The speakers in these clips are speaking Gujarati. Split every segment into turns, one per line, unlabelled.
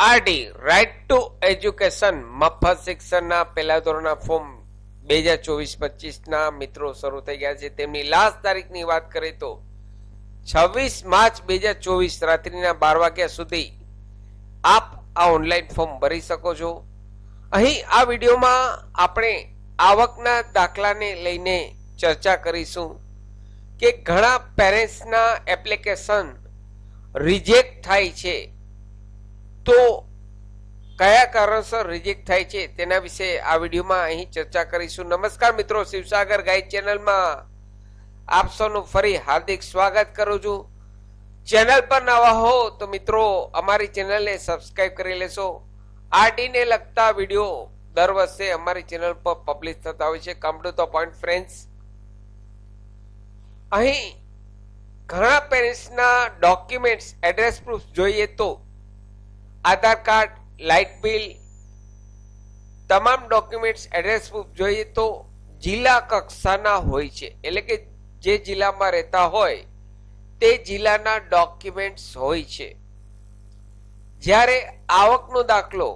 આરડી રાઇટ ટુ એજ્યુકેશન મફત શિક્ષણના પહેલા ધોરણના ફોર્મ 2024-25 મિત્રો શરૂ થઈ ગયા છે. તેમની લાસ્ટ તારીખની વાત કરીએ તો 26 માર્ચ 2024 રાત્રિના 12 વાગ્યા સુધી આપ આ ઓનલાઈન ફોર્મ ભરી શકો છો. અહીં આ વિડીયોમાં આપણે આવકના દાખલાને લઈને ચર્ચા કરીશું કે ઘણા પેરેન્ટ્સના એપ્લિકેશન રિજેક્ટ થાય છે, તો કયા કારણસર રિજેક્ટ થાય છે તેના વિશે આ વિડીયોમાં અહીં ચર્ચા કરીશું. નમસ્કાર મિત્રો, શિવસાગર ગાઈડ ચેનલમાં આપ સૌનું ફરી હાર્દિક સ્વાગત કરું છું. ચેનલ પર નવા હો તો મિત્રો અમારી ચેનલને સબસ્ક્રાઇબ કરી લેશો. આરડી ને લગતા વિડીયો દર વર્ષે અમારી ચેનલ પર પબ્લિશ થતા હોય છે. Come to the point friends, અહીં ઘણા પેરેન્ટ્સના ડોક્યુમેન્ટ્સ એડ્રેસ પ્રૂફ જોઈએ તો આધાર કાર્ડ, લાઇટ બિલ, તમામ ડોક્યુમેન્ટ્સ એડ્રેસ પ્રૂફ જોઈએ તો જિલ્લા કક્ષાના હોય છે. એટલે કે જે જિલ્લામાં રહેતા હોય તે જિલ્લાના ડોક્યુમેન્ટ્સ હોય છે. જ્યારે આવકનો દાખલો,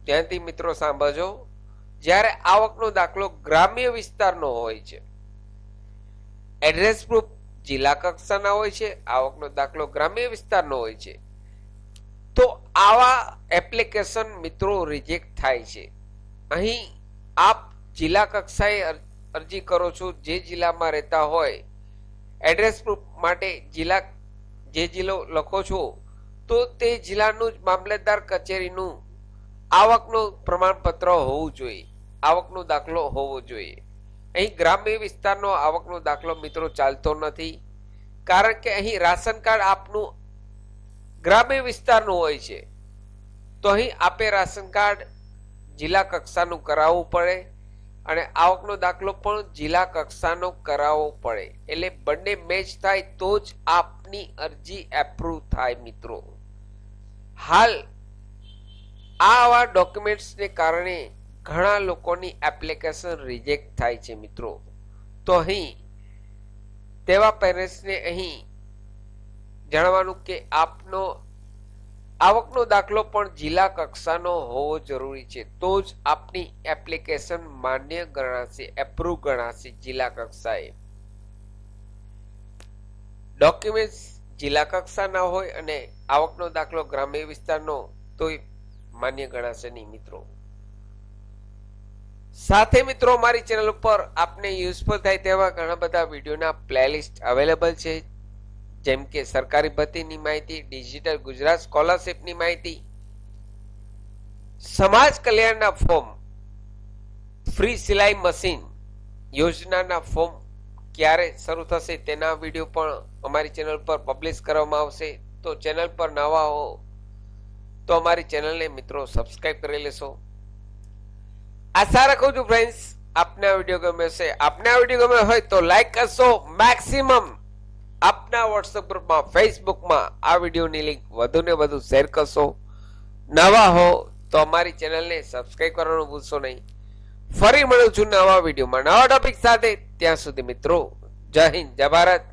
ધ્યાનથી મિત્રો સાંભળજો, જ્યારે આવકનો દાખલો ગ્રામ્ય વિસ્તારનો હોય છે, એડ્રેસ પ્રૂફ જિલ્લા કક્ષાના હોય છે, આવકનો દાખલો ગ્રામ્ય વિસ્તારનો હોય છે, તો આવા એપ્લિકેશન મિત્રો રિજેક્ટ થાય છે. અહીં આપ જિલ્લા કક્ષાએ અરજી કરો છો, જે જિલ્લામાં રહેતા હોય એડ્રેસ પ્રૂફ માટે જે જિલ્લો લખો છો તો તે જિલ્લાનું જ મામલતદાર કચેરીનું આવકનું પ્રમાણપત્ર હોવું જોઈએ, આવકનો દાખલો હોવો જોઈએ. અહીં ગ્રામ્ય વિસ્તારનો આવકનો દાખલો મિત્રો ચાલતો નથી, કારણ કે અહીં રાશન કાર્ડ આપનું ગ્રામ્ય વિસ્તારનું હોય છે. તો અહીં આપે રાશન કાર્ડ જિલ્લા કક્ષાનું કરાવવું પડે અને આવકનો દાખલો પણ જિલ્લા કક્ષાનો કરાવવો પડે. એટલે બંને મેચ થાય તો જ આપની અરજી એપ્રુવ થાય મિત્રો. હાલ આવા ડોક્યુમેન્ટ્સને કારણે ઘણા લોકોની એપ્લિકેશન રિજેક્ટ થાય છે મિત્રો. તો અહીં તેવા પેરેન્ટ્સને અહીં જણાવવાનું કે આપનો આવકનો દાખલો પણ જિલ્લા કક્ષાનો હોવો જરૂરી છે, તો જ આપની એપ્લિકેશન માન્ય ગણાશે, એપ્રુવ ગણાશે જિલ્લા કક્ષાએ. ડોક્યુમેન્ટ્સ જિલ્લા કક્ષાના હોય અને આવકનો દાખલો ગ્રામ્ય વિસ્તારનો તો માન્ય ગણાશે નહીં મિત્રો. સાથે મિત્રો મારી ચેનલ ઉપર આપને યુઝફુલ થાય તેવા ઘણા બધા વિડીયોના પ્લેલિસ્ટ અવેલેબલ છે, જેમ કે સરકારી ભરતીની માહિતી, ડિજિટલ ગુજરાત સ્કોલરશિપની માહિતી, સમાજ કલ્યાણના ફોર્મ, ફ્રી સિલાઈ મશીન યોજનાના ફોર્મ ક્યારે શરૂ થશે તેના વિડીયો પણ અમારી ચેનલ પર પબ્લિશ કરવામાં આવશે. તો ચેનલ પર નવા હો તો અમારી ચેનલને મિત્રો સબસ્ક્રાઇબ કરી લેશો. આશા રાખું છું ફ્રેન્ડ્સ આપને આ વિડીયો ગમે હશે. આપને આ વિડીયો ગમે હોય તો લાઈક કરશો. મેક્સિમમ આપના વોટ્સએપ ગ્રુપમાં, ફેસબુકમાં આ વિડીયોની લિંક વધુ ને વધુ શેર કરશો. નવા હો તો અમારી ચેનલને સબસ્ક્રાઇબ કરવાનું ભૂલશો નહીં. ફરી મળું છું નવા વિડીયોમાં નવા ટોપિક સાથે. ત્યાં સુધી મિત્રો જય હિન્દ, જય ભારત.